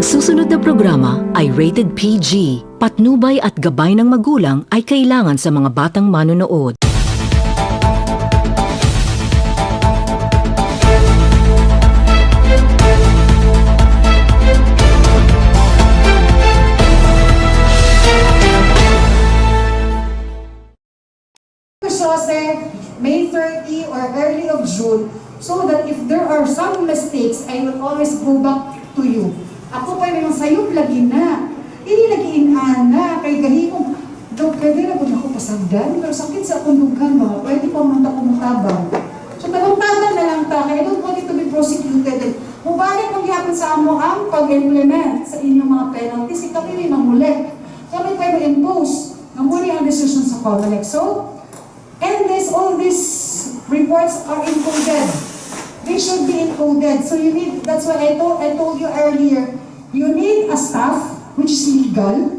Ang susunod na programa ay rated PG. Patnubay at gabay ng magulang ay kailangan sa mga batang manonood. May 30 or early of June, so that if there are some mistakes, I will always go back to you. Ako pa naman sa'yo, lagi na. Hindi lagiin na, kay ganito. Daw, pwede na kung ako pasagdan, pero sakit sa akong dugan ba? Pwede pa mong takumatabang. So, takumatabang na lang ta, kaya I don't want it to be prosecuted. And mubalik kung gihapon sa amo ang pag-implement sa inyong mga penalties, ikaw rin mamuli. Kami pwede impose ng muli ang decision sa COMELEC. So, and all these reports are encoded. They should be encoded. So you need, that's why I told you earlier, you need a staff which is legal,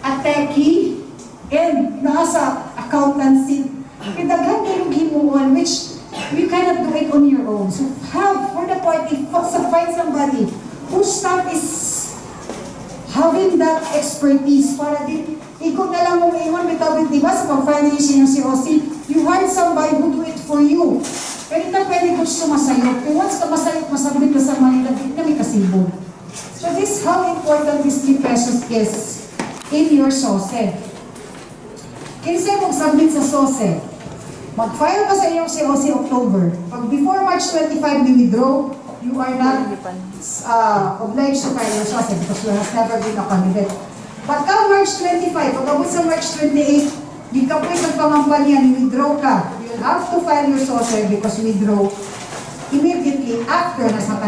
a techie, and nasa accountancy. Kidaghan kayong himuon which you cannot do it on your own. So have, for the party, find somebody whose staff is having that expertise para din ikot na lang mong iwan, bitawid, diba, sa pag-financing ng COC, you hire somebody who do it for you. Pero ito pwede ko sumasayot. Pero once ka masayot, masabit ka sa Manila, hindi kami kasibo. So this, how important this 3 pesos is in your SOSE. Kinsa mag-submit sa SOSE, mag-file ka sa iyong COC October. Pag before March 25, ni-withdraw, you are not obliged to file your SOSE because you have never been a candidate. Pagka March 25, pagkabot sa March 28, di ka po yung nagpangampanya, withdraw ka. You'll have to file your SOSE because withdraw immediately after nasa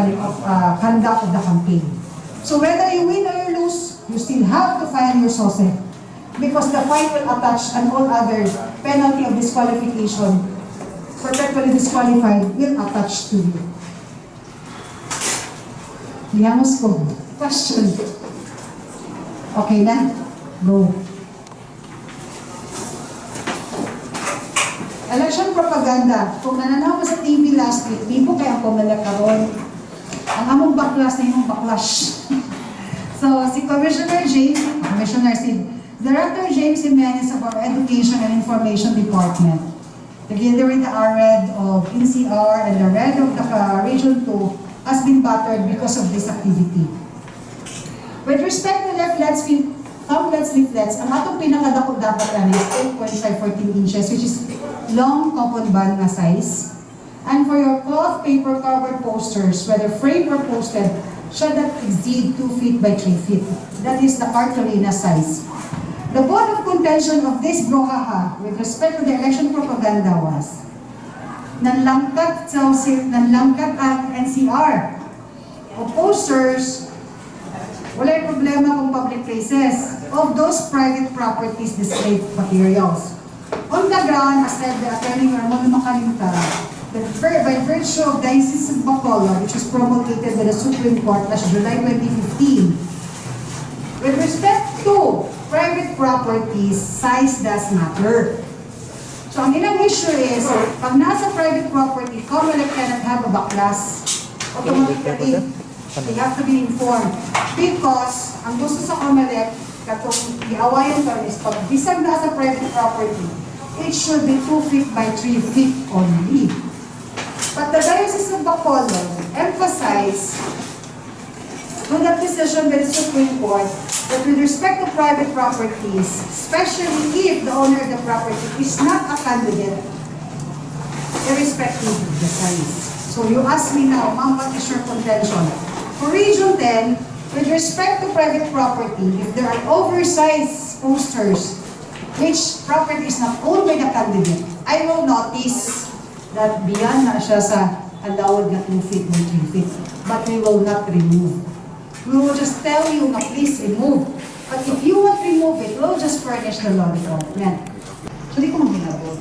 conduct of the campaign. So whether you win or you lose, you still have to file your SOSE because the fine will attach and all other penalty of disqualification, perpetually disqualified, will attach to you. Lihamos ko. Question. Okay na? Go. Election propaganda. Kung nananaw sa TV last week, di po kaya ang pumalakaroon. Ang among baklas na yung baklash. So, si Director James Jimenez of our Education and Information Department, together with the RED of NCR and the RED of the Region 2, has been battered because of this activity. With respect to leaflets, ang atong pinakadako dapat lang is 8.514 inches, which is long common band na size. And for your cloth paper covered posters, whether framed or posted, should not exceed 2 feet by 3 feet. That is the cartolina size. The bone of contention of this brouhaha with respect to the election propaganda was nanlangkat ang NCR o posters. Wala yung problema kung public places of those private properties displayed materials. On the ground, as said the Attorney Ramon Macalinta, that by virtue of the Diocese of Bacolod, which was promulgated by the Supreme Court last July 2015, with respect to private properties, size does matter. So ang ilang issue is, pag nasa private property, COMELEC cannot have a backlash. Automatically, they have to be informed. Because, ang gusto sa COMELEC, katong iawayan ko is, pag bisag na sa private property, it should be 2 feet by 3 feet only. But the Diocese of Bacolod emphasized to that decision by the Supreme Court that with respect to private properties, especially if the owner of the property is not a candidate, irrespective of the size. So you ask me now, ma'am, what is your contention? For Region 10, with respect to private property, if there are oversized posters, which property is not owned by the candidate, I will notice that beyond na siya sa allowed na 2 feet by 3 feet. But we will not remove. We will just tell you na please remove. But if you want to remove it, we'll just furnish the law department. So di ko maghinabot.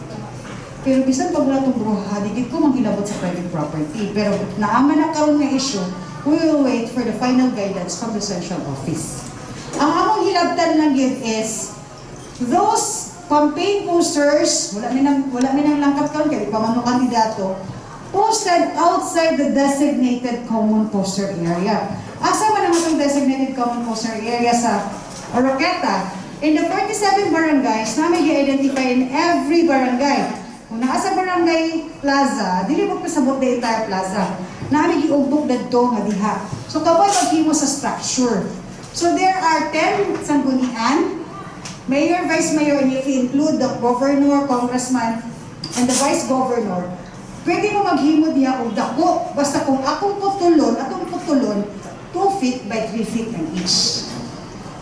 Pero bisan pag wala itong bruha, di ko maghinabot sa private property. Pero naaman na karoon na issue, we will wait for the final guidance from the Central Office. Ang among hilabtan lang yun is, those campaign posters, wala minang langkat karon kay pamano kandidato, posted outside the designated common poster area. Asa man ang lang itong designated common poster area sa Oroqueta. In the 47 barangays, namin i-identify in every barangay. Kung nasa barangay plaza, dili mo pasabot the entire plaza. Namin i-ubog na do nga diha. So kaboy maghimo sa structure. So there are 10 sanggunian, mayor, vice mayor, and if you include the governor, congressman, and the vice governor, pwede mo maghimo diya og dako. Basta kung atong putulon, 2 feet by 3 feet ng each.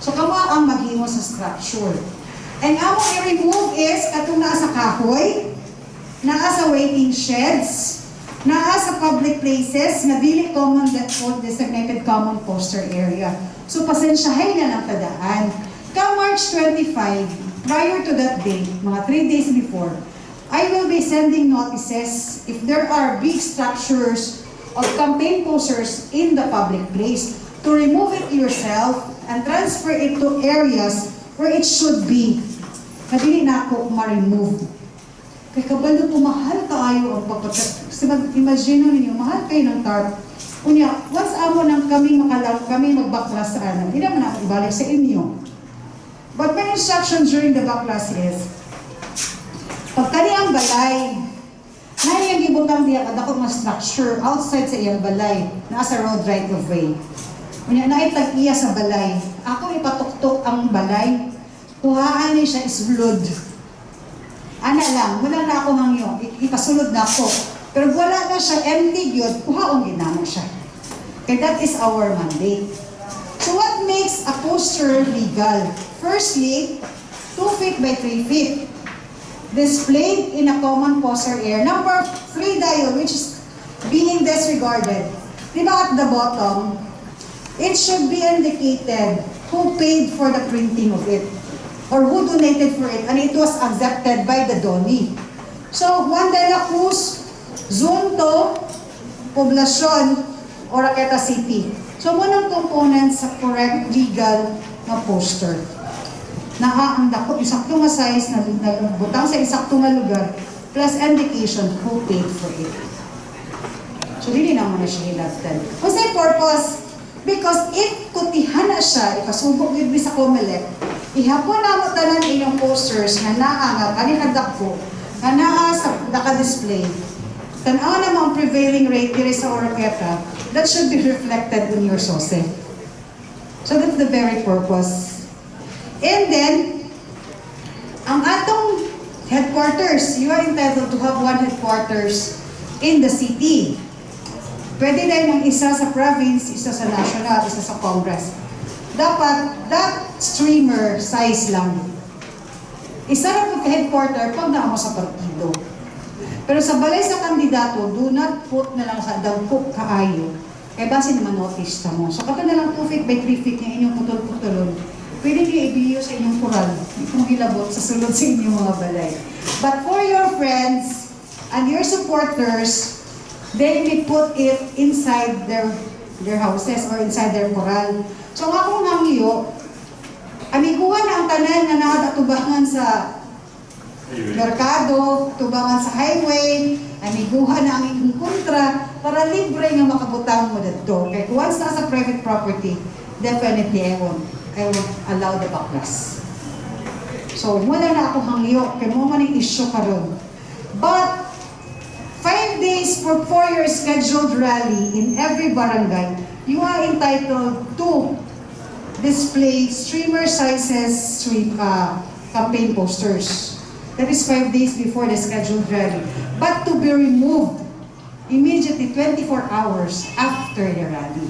So kamo ang maghimo sa structure. And amo i-remove is katong naa sa kahoy, naa sa waiting sheds, naa sa public places na dili common or designated common poster area. So pasensyahay na lang tadaan. Come March 25, prior to that day, mga 3 days before, I will be sending notices if there are big structures of campaign posters in the public place to remove it yourself and transfer it to areas where it should be. Nadili na ako ma-remove. Kaya kabalo po, mahal kaayo ang pagpatat. Kasi imagine ninyo, mahal kayo ng tarp. Unya, once amo nang kami magbaklas sa alam, hindi naman ako ibalik sa inyo. But my instruction during the backlash is, pag kani ang balay, na iyang gibutang diya kadako nga structure outside sa iyang balay, nasa road right of way. Unya na itag-iya sa balay. Ako ipatuktok ang balay. Kuhaan ni siya is blood. Ana lang, wala na ako hangyo. Ipasulod na ako. Pero wala na siya empty yun, kuhaong ginamo siya. Okay, that is our mandate. So what makes a poster legal? Firstly, 2 feet by 3 feet. Displayed in a common poster area. Number 3 dial, which is being disregarded. Diba at the bottom, it should be indicated who paid for the printing of it or who donated for it, and it was accepted by the donee. So, Juan de la Cruz, Zone 2, Poblacion, Oroqueta City. So, munang components sa correct legal na poster. Ang dako, isakto nga size na butang sa isakto nga lugar, plus indication who paid for it. So, hindi naman na siya hilatan. Kung sa purpose, because if kutihan na siya, ipasubok yun sa COMELEC, ihapon na mo tanan inyong posters na naa nga, kaninagdak po, na naa sa naka-display. Tanaw na mga prevailing rate diri sa Oroqueta, that should be reflected in your SOSE. So that's the very purpose. And then, ang atong headquarters, you are entitled to have one headquarters in the city. Pwede na yung isa sa province, isa sa national, isa sa Congress. Dapat, that streamer size lang. Isa na headquarter pag naamo sa partido. Pero sa balay sa kandidato, do not put na lang sa dagkop kaayo. Kaya base naman notice ta mo. So kapag na lang 2 feet by 3 feet yung inyong putol-putulon, pwede niyo ibiyo sa inyong kural, kung hilabot sa sulod sa inyong mga balay. But for your friends and your supporters, they may put it inside their houses or inside their corral. So ang akong hangyo, amiguan na ang tanan na nakatubangan sa merkado, tubangan sa highway, amiguhan na ang inyong kontra para libre nga makabutang mo dito. Kaya once nasa private property, definitely I won't allow the backlash. So wala na akong hangyo, kaya mo man yung issue karon. But 5 days for your scheduled rally in every barangay, you are entitled to display streamer sizes campaign posters. That is 5 days before the scheduled rally. But to be removed immediately 24 hours after the rally.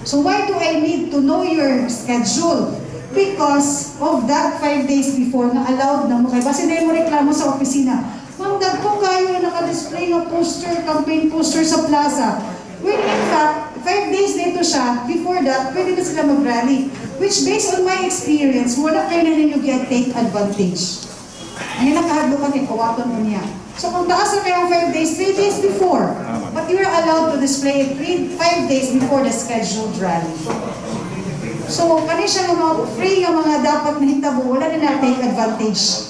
So why do I need to know your schedule? Because of that 5 days before na allowed na mo. Kaya basta na mo reklamo sa opisina, ma'am, dagko kayo na naka-display ng poster, campaign poster sa plaza. When in fact, 5 days dito siya, before that, pwede na sila mag-rally. Which based on my experience, wala kayo na ninyo take advantage. Ang nakahadlukan ni kawaton mo niya. So kung taas na kayo 5 days, 3 days before, but you are allowed to display it 5 days before the scheduled rally. So, kani siya ng mga free ng mga dapat na hitabo, wala na take advantage.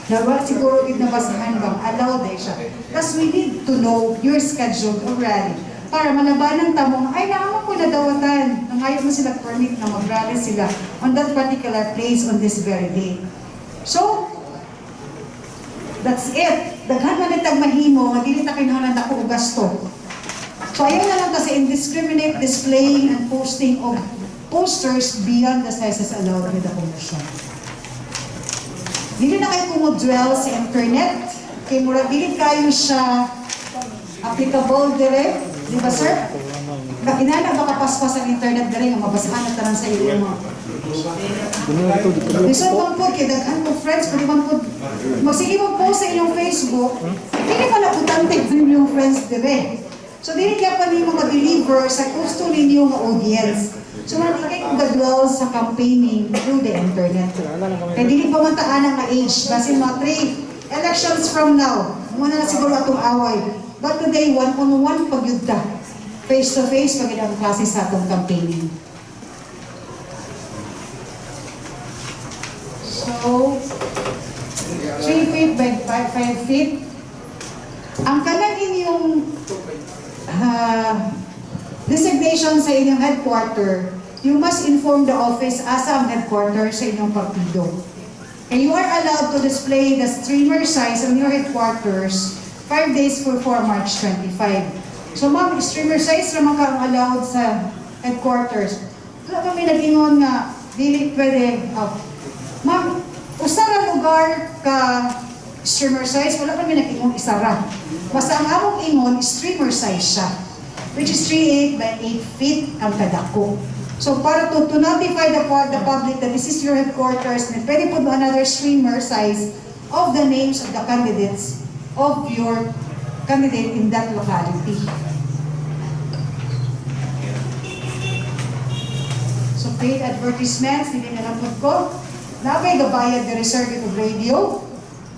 Nawa siguro gid na basahan bang allowed siya. Because we need to know your schedule already. para malabanan tamong ay naamang ko na dawatan nang ayaw mo sila permit na mag-rally sila on that particular place on this very day. So, that's it. Daghan man itag mahimo, nga dili ta kinahanglan dako og gasto. So ayaw na lang kasi indiscriminate displaying and posting of posters beyond the sizes allowed with the commission. Dili na kayo kumodwell sa internet, kay mura dili kayo siya applicable dire, di ba sir? Kinana baka paspas ang internet dire nga mabasahan na tanan sa iyo mga. Bisan man po kay daghan ko friends, pwede man po magsige mo post sa inyong Facebook, dili pa na utante din yung friends dire. So dili kaya pa nimo ma-deliver sa gusto ninyo nga audience. So man kay kung gadwell sa campaigning through the internet. Kaya dili pa man taan ang age, basin mga 3 elections from now. Muna na siguro atong away. But today, one-on-one pagyudta. Face-to-face, pag ang klase sa atong campaigning. So, 3 feet by 5 feet. Ang kanang inyong designation sa inyong headquarter, you must inform the office asa ang headquarter sa inyong partido. And you are allowed to display the streamer size on your headquarters 5 days before March 25. So ma'am, streamer size naman ka ang allowed sa headquarters. Wala kami nag-ingon nga, dili pwede, ma'am, usara lugar ka streamer size, wala kami nag-ingon isara. Basta ang among ingon, streamer size siya, which is 3.8 by 8 feet ang kadako. So para to notify the public that this is your headquarters, and pwede po another streamer size of the names of the candidates of your candidate in that locality. So paid advertisements, hindi na lang ko. Nabay gabayad the Circuit of Radio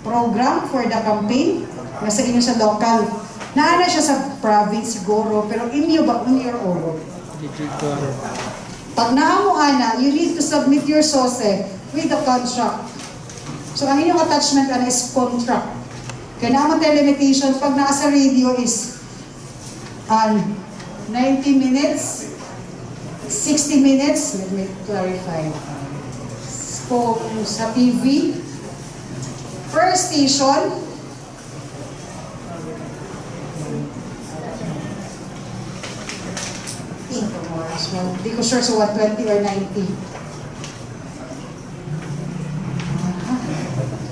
program for the campaign. Nasa inyo sa local. Naana siya sa province siguro, pero inyo ba on your own? Pag naamo ana, you need to submit your SOSE with the contract. So ang inyong attachment ana is contract. Kaya naman tayo limitations, pag nasa radio is 90 minutes, 60 minutes, let me clarify. So, sa TV, per station, hindi ko sure sa 120 or 90.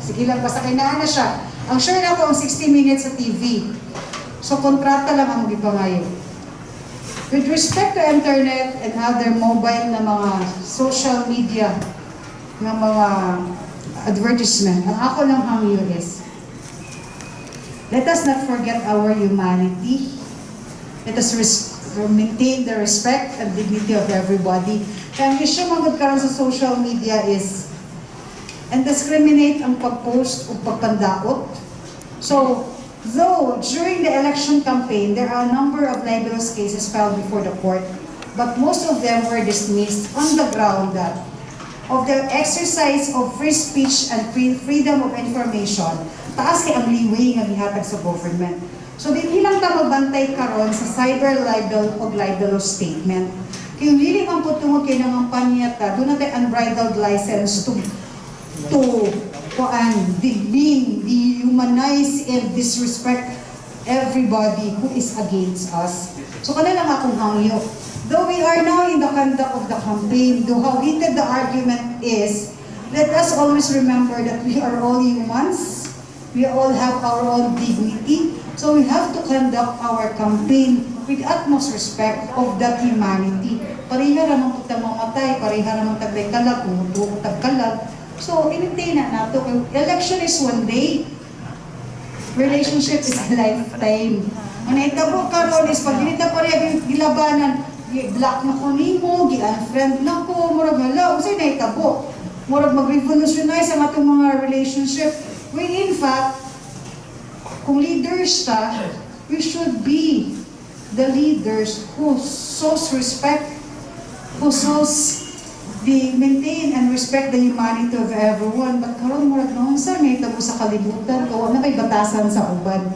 Sige lang, basta kailangan na siya. Ang sure na po ang 60 minutes sa TV. So, kontrata lang ang gipangayo. With respect to internet and other mobile na mga social media na mga advertisement, ang ako lang hangyo is, let us not forget our humanity. Let us maintain the respect and dignity of everybody. Kaya ang issue magod karon sa social media is and discriminate ang pag-post o pagpandaot. So, though during the election campaign, there are a number of libelous cases filed before the court, but most of them were dismissed on the ground that of the exercise of free speech and freedom of information, taas kay ang liway nga gihatag sa government. So, di lang ta magbantay karon sa cyber libel o libelous statement. Kaya hindi man po tungod kay nangampanya ta, doon natin unbridled license to dehumanize and disrespect everybody who is against us. So kana lang akong hangyo. Though we are now in the conduct of the campaign, though how heated the argument is, let us always remember that we are all humans. We all have our own dignity. So we have to conduct our campaign with utmost respect of that humanity. Pareha naman po mamatay, pareha naman taglay kalag, kung tagkalag. So, in-maintain na nato. Election is one day. Relationship is a lifetime. Ang naitabo karon is pag ginita pareha gilabanan, gi-block na ko nimo, gi-unfriend na ko, murag hala, unsay naitabo. Murag mag-revolutionize ang atong mga relationship. When in fact, kung leaders ta, we should be the leaders who shows respect, who shows maintain and respect the humanity of everyone. But karon murag noon sa may tabo sa kalibutan, o na may batasan sa uban.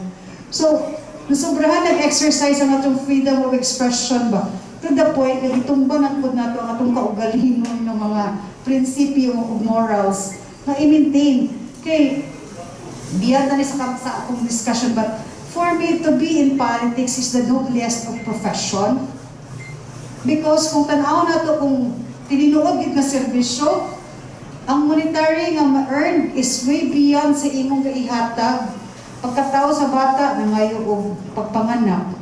So, Nasobrahan nag-exercise ang atong freedom of expression ba? To the point na itumbanan po nato ang atong kaugalingon ng mga prinsipyo o morals na i-maintain. Kay, biyad na ni sa akong discussion, but for me to be in politics is the noblest of profession. Because kung tanaw na to, kung tininuod gid na serbisyo, ang monetary nga ma-earn is way beyond sa imong kaihatag. Pagkatao sa bata, nangayo o pagpanganak.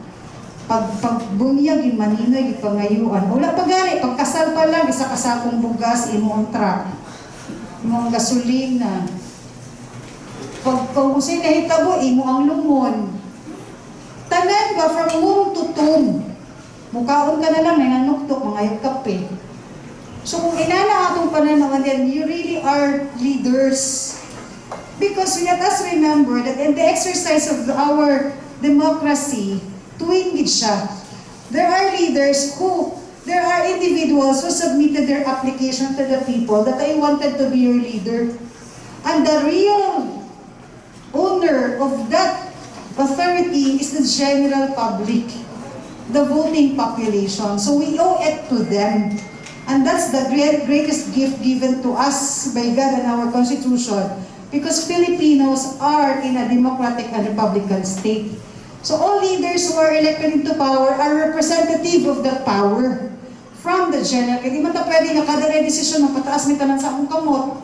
Pagbunyag, yung maninoy, yung pangayuan. Wala pagari, pagkasal pa lang, isa kasakong bugas, imo ang truck. Imo ang gasolina. Kung usay nahitabo, imo ang lumon. Tanan ba, from womb to tomb. Mukaon ka na lang, nananuktok, mga kape. So kung inana atong pananawan yan, you really are leaders. Because let us remember that in the exercise of our democracy, tuwing siya, there are leaders there are individuals who submitted their application to the people that I wanted to be your leader. And the real owner of that authority is the general public, the voting population. So we owe it to them. And that's the greatest gift given to us by God and our Constitution, because Filipinos are in a democratic and republican state. So all leaders who are elected into power are representative of that power from the general. Kaya di man ta pwede na kada desisyon mapataas may tanan sa akong kamot.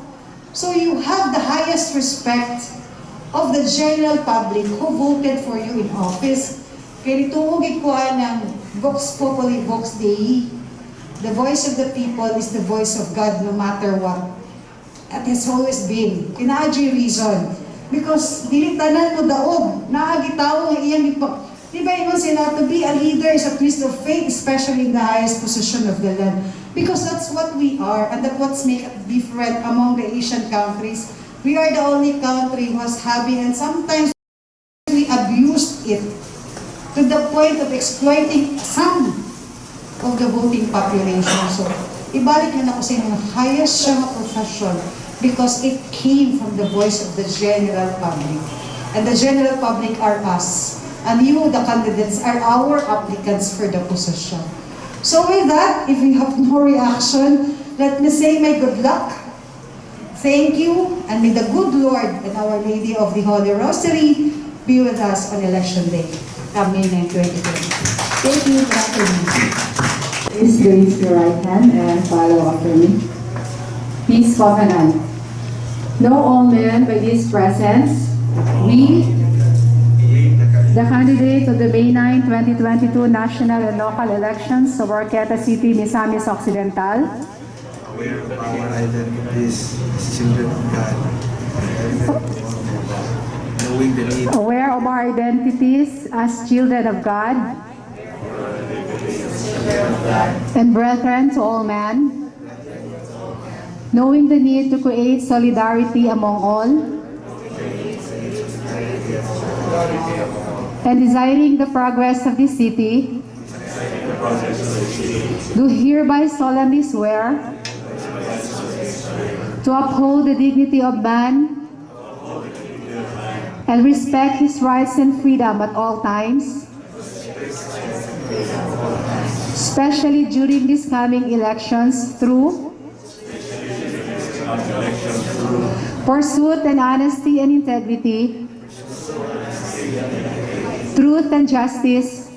So you have the highest respect of the general public who voted for you in office. Kaya nitungugid ko ng Vox Populi, Vox Dei. The voice of the people is the voice of God no matter what. It has always been. Kinaadyo reason. Because dili tanan mo daog, naagitaw nga iyang ipag. Di ba yun sila, to be a leader is a priest of faith, especially in the highest position of the land. Because that's what we are, and that's what's make us different among the Asian countries. We are the only country who has having, and sometimes we abused it to the point of exploiting some of the voting population. So, ibalik na ako sa inyo, highest siya nga profession. Because it came from the voice of the general public. And the general public are us. And you, the candidates, are our applicants for the position. So with that, if you have no reaction, let me say my good luck. Thank you, and may the good Lord and Our Lady of the Holy Rosary be with us on Election Day. Amen and 2020. Thank you, Catherine. Please raise your right hand and follow after me. Peace covenant. Know all men by this presence, we, the candidate of the May 9, 2022 national and local elections of Orqueta City, Misamis Occidental, aware of our identities as children of God, knowing the need aware of our identities as children of God, and brethren to all men, knowing the need to create solidarity among all, and desiring the progress of this city, do hereby solemnly swear to uphold the dignity of man and respect his rights and freedom at all times, especially during these coming elections through pursuit and honesty and integrity, truth and justice,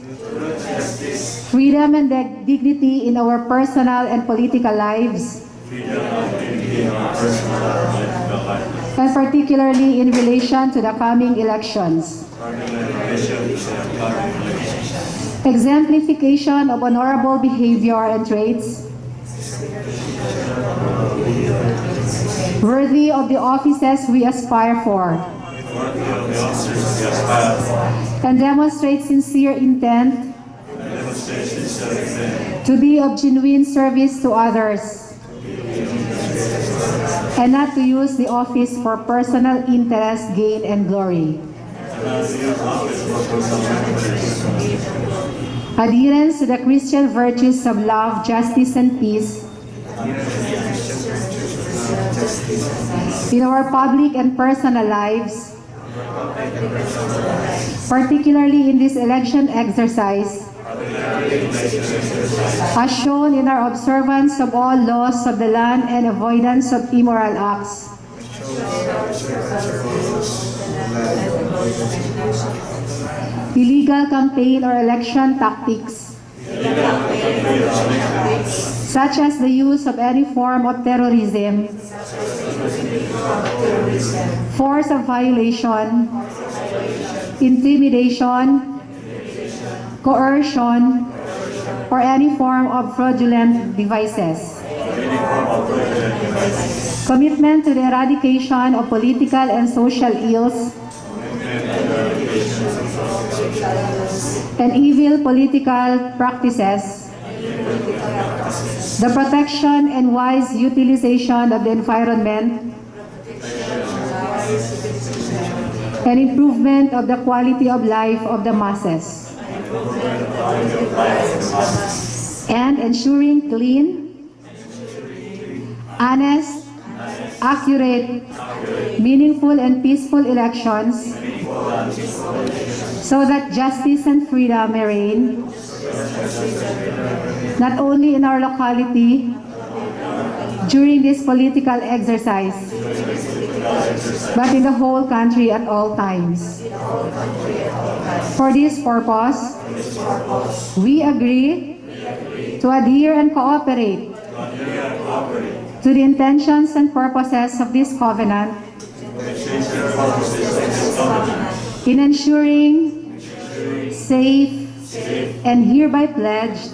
freedom and dignity in our personal and political lives, and particularly in relation to the coming elections. Exemplification of honorable behavior and traits worthy of the offices we aspire for, and demonstrate sincere intent to be of genuine service to others, and not to use the office for personal interest, gain, and glory. Adherence to the Christian virtues of love, justice, and peace in our public and personal lives, particularly in this election exercise, as shown in our observance of all laws of the land and avoidance of immoral acts. Illegal campaign or election tactics, such as the use of any form of terrorism, force of violation, intimidation, coercion, or any form of fraudulent devices. Commitment to the eradication of political and social ills and evil political practices, the protection and wise utilization of the environment, and improvement of the quality of life of the masses, and ensuring clean, honest, accurate, meaningful, and peaceful elections so that justice and freedom may reign, not only in our locality during this political exercise, but in the whole country at all times. For this purpose, we agree to adhere and cooperate to the intentions and purposes of this covenant in ensuring safe and hereby pledged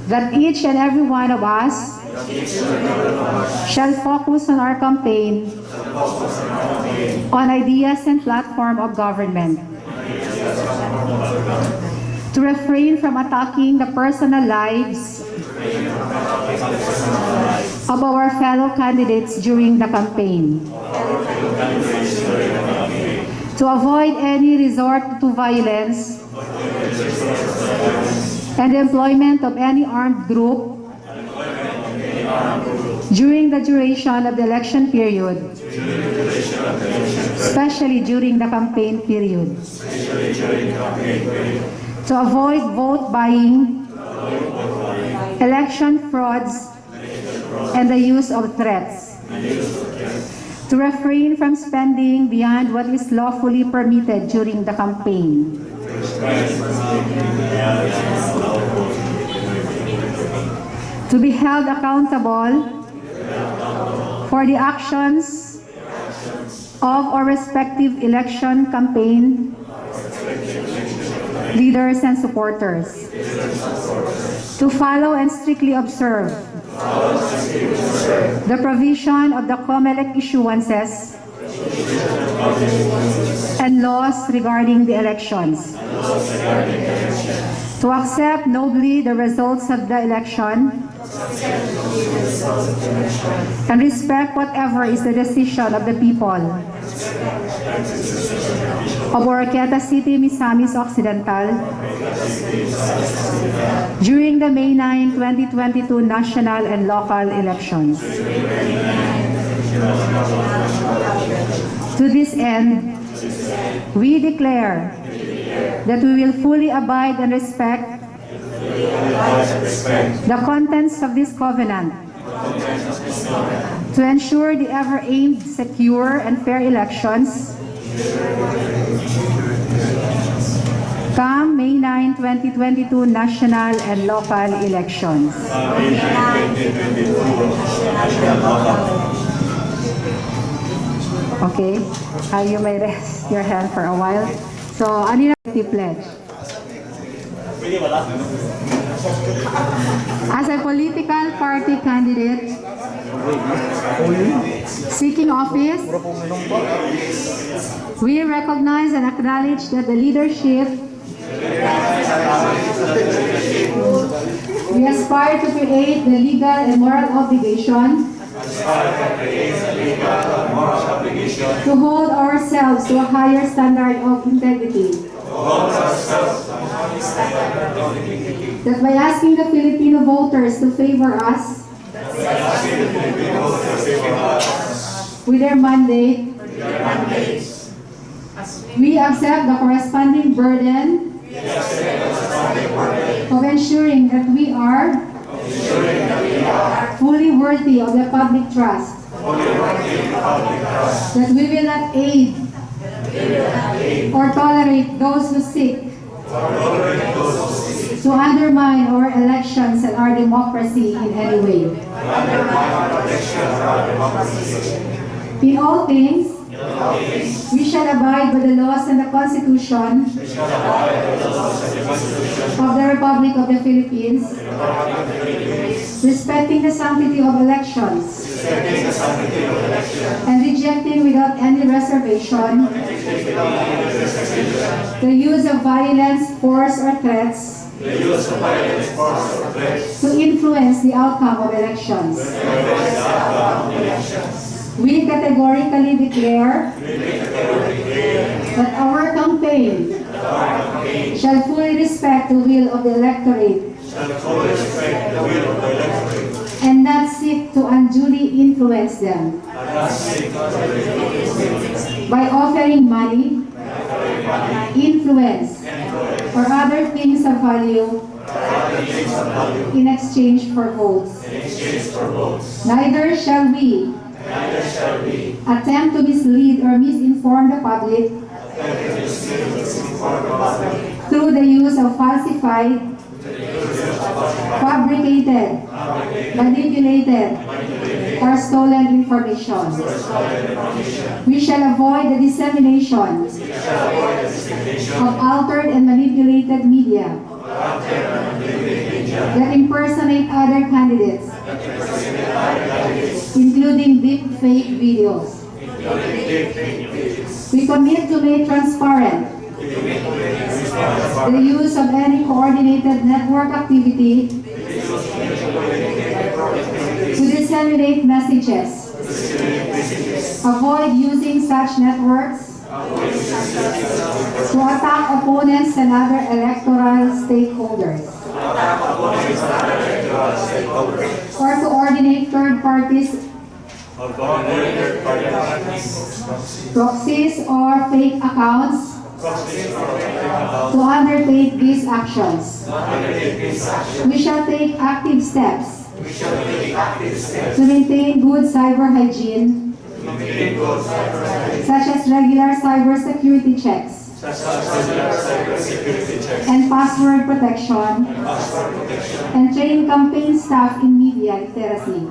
that each and every one of us shall focus on our campaign on ideas and platform of government, to refrain from attacking the personal lives of our fellow candidates during the campaign, to avoid any resort to violence and the employment of any armed group during the duration of the election period, especially during the campaign period, to avoid vote buying, election frauds, and the use of threats, to refrain from spending beyond what is lawfully permitted during the campaign, to be held accountable for the actions of our respective election campaign leaders and supporters, to follow and strictly observe the provision of the COMELEC issuances and laws regarding the elections, to accept nobly the results of the election and respect whatever is the decision of the people of Oroquieta City, Misamis Occidental during the May 9, 2022 national and local elections. To this end, we declare that we will fully abide and respect the contents of this covenant to ensure the ever-aimed, secure, and fair elections come May 9, 2022 national and local elections. Okay, you may rest your hand for a while. So, ano yung pledge? As a political party candidate seeking office, we recognize and acknowledge that the leadership we aspire to create the legal and moral obligation to hold ourselves to a higher standard of integrity. That by asking the Filipino voters to favor us with their mandate we accept the corresponding burden of ensuring that we are fully worthy of the public trust, that we will not aid or tolerate those who seek to undermine our elections and our democracy in any way. In all things, we shall abide by the laws and the Constitution of the Republic of the Philippines, respecting the sanctity of elections, and rejecting without any reservation the use of violence, force, or threats to influence the outcome of elections. We categorically declare that our campaign shall fully respect the will of the electorate and not seek to unduly influence them by offering money, influence, or other things of value in exchange for votes. Neither shall we attempt to mislead or misinform the public through the use of falsified, fabricated, manipulated, or stolen information. We shall avoid the dissemination of altered and manipulated media that impersonate other candidates, including deep fake videos. We commit to make transparent the use of any coordinated network activity to disseminate messages. Avoid using such networks to attack opponents and other electoral stakeholders, or to coordinate third parties, proxies, or fake accounts to undertake these actions. We shall take active steps to maintain good cyber hygiene, such as regular cybersecurity checks and password protection, and train campaign staff in media literacy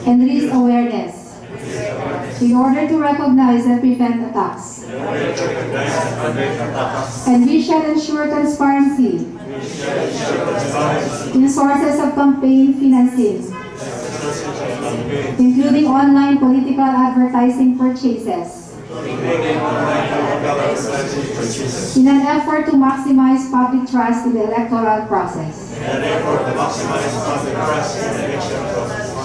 and risk awareness in order to recognize and prevent attacks. And we shall ensure transparency in sources of campaign financing, including online political advertising purchases, in an effort to maximize public trust in the electoral process.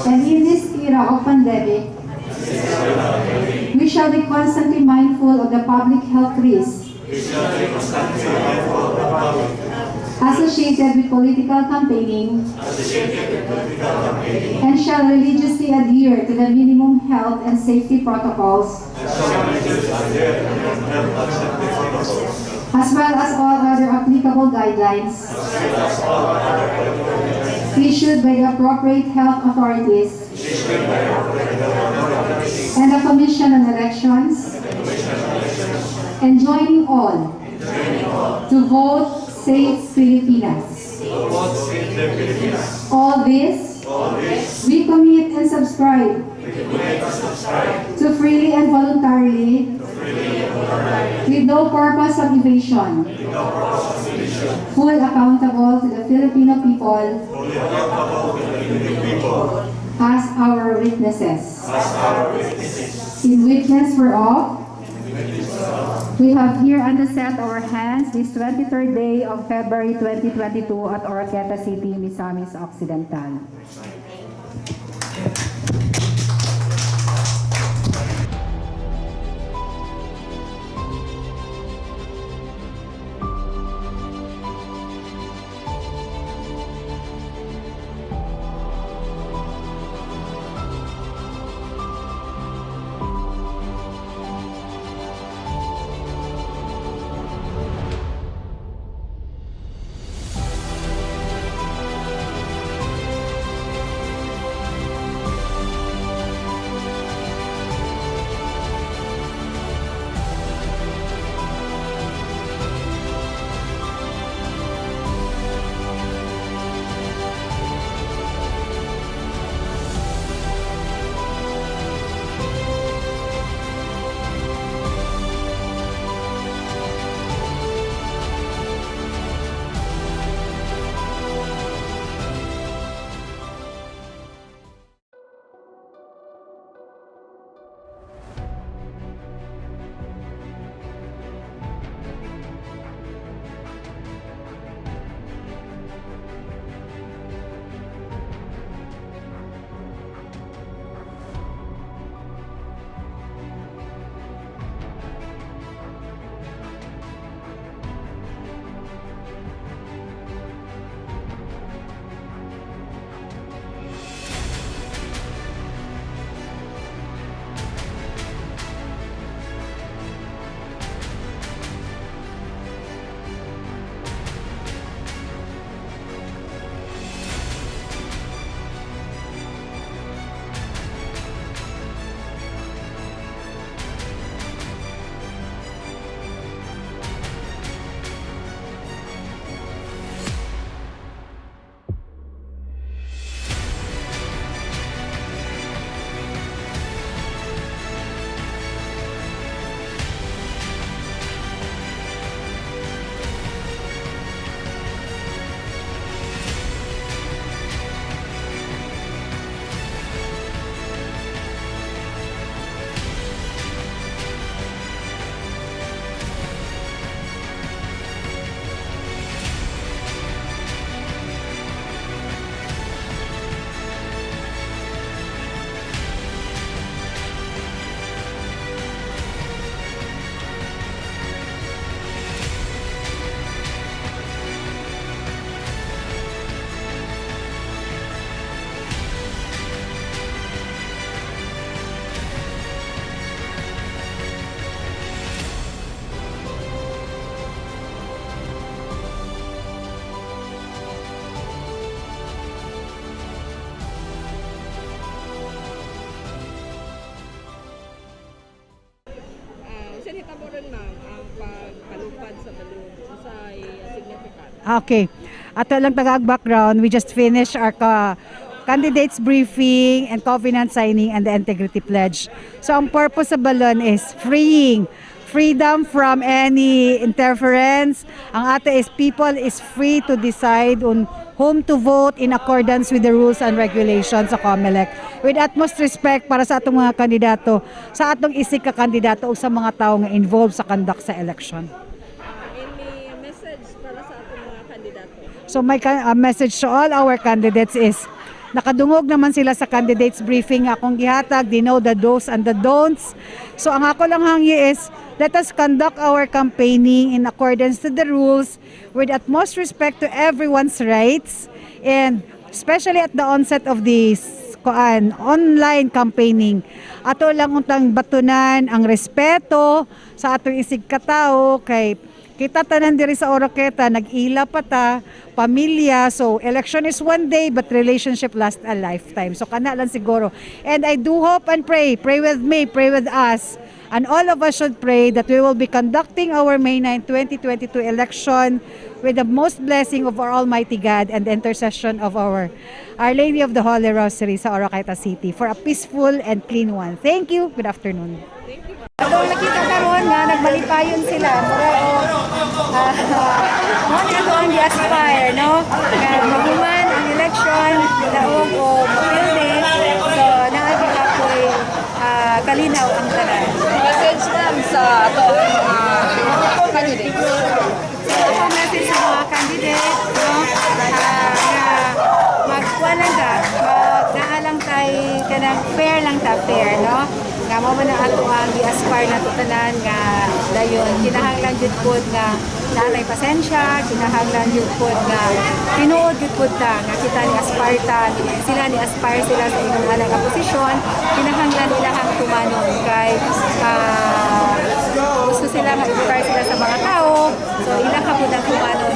And in this era of pandemic, we shall be constantly mindful of the public health risks associated with political campaigning, and shall religiously adhere to the minimum health and safety protocols, as well as all other applicable guidelines issued by the appropriate health authorities and the Commission on Elections, and joining all to vote Save Filipinas. All this, we commit and subscribe to freely and voluntarily, with no purpose of evasion, full accountable to the Filipino people as our witnesses. In witness whereof, we have here on the set our hands this 23rd day of February 2022 at Oroquieta City, Misamis Occidental. Kita mo rin ma'am ang pagpalupad sa balloon sa significant. Okay. Ato lang tagag-background, we just finished our candidates briefing and covenant signing and the integrity pledge. So ang purpose sa balloon is freedom from any interference. Ang ate is people is free to decide on whom to vote in accordance with the rules and regulations sa COMELEC. With utmost respect para sa atong mga kandidato, sa atong isig ka kandidato o sa mga tao nga involved sa conduct sa election. Any message para sa ating mga kandidato? So my message to all our candidates is nakadungog naman sila sa candidates briefing nga akong gihatag, they know the do's and the don'ts. So ang ako lang hangi is let us conduct our campaigning in accordance to the rules with utmost respect to everyone's rights, and especially at the onset of this online campaigning. Ato lang untang batunan ang respeto sa atong isig katao kay kita tanan diri sa Oroqueta, nag-ila pa ta, pamilya. So election is one day but relationship lasts a lifetime. So kana lang siguro. And I do hope and pray with me, pray with us. And all of us should pray that we will be conducting our May 9, 2022 election with the most blessing of our Almighty God and the intercession of Our Lady of the Holy Rosary sa Oroqueta City for a peaceful and clean one. Thank you. Good afternoon. Atong nakita karon nga nagbalipayon sila mura mo ito ang gi-aspire no nga mahuman ang election daog o building so naagi kapoy kalinaw ang tanan. Message lang sa ato mga candidates. So ang message sa mga candidate no nga magkuha lang ta magdaalang tay kanang fair lang ta fair no nga mo man ato ang gi-aspire na tanan nga dayon kinahanglan jud pod nga nanay pasensya kinahanglan jud pod nga tinuod jud pod ta nga kita ni aspire ta sila ni aspire sila sa ilang alang posisyon kinahanglan ilahang tumanon kay gusto sila nga i-aspire sila sa mga tao so ilang ka pod ang tumanon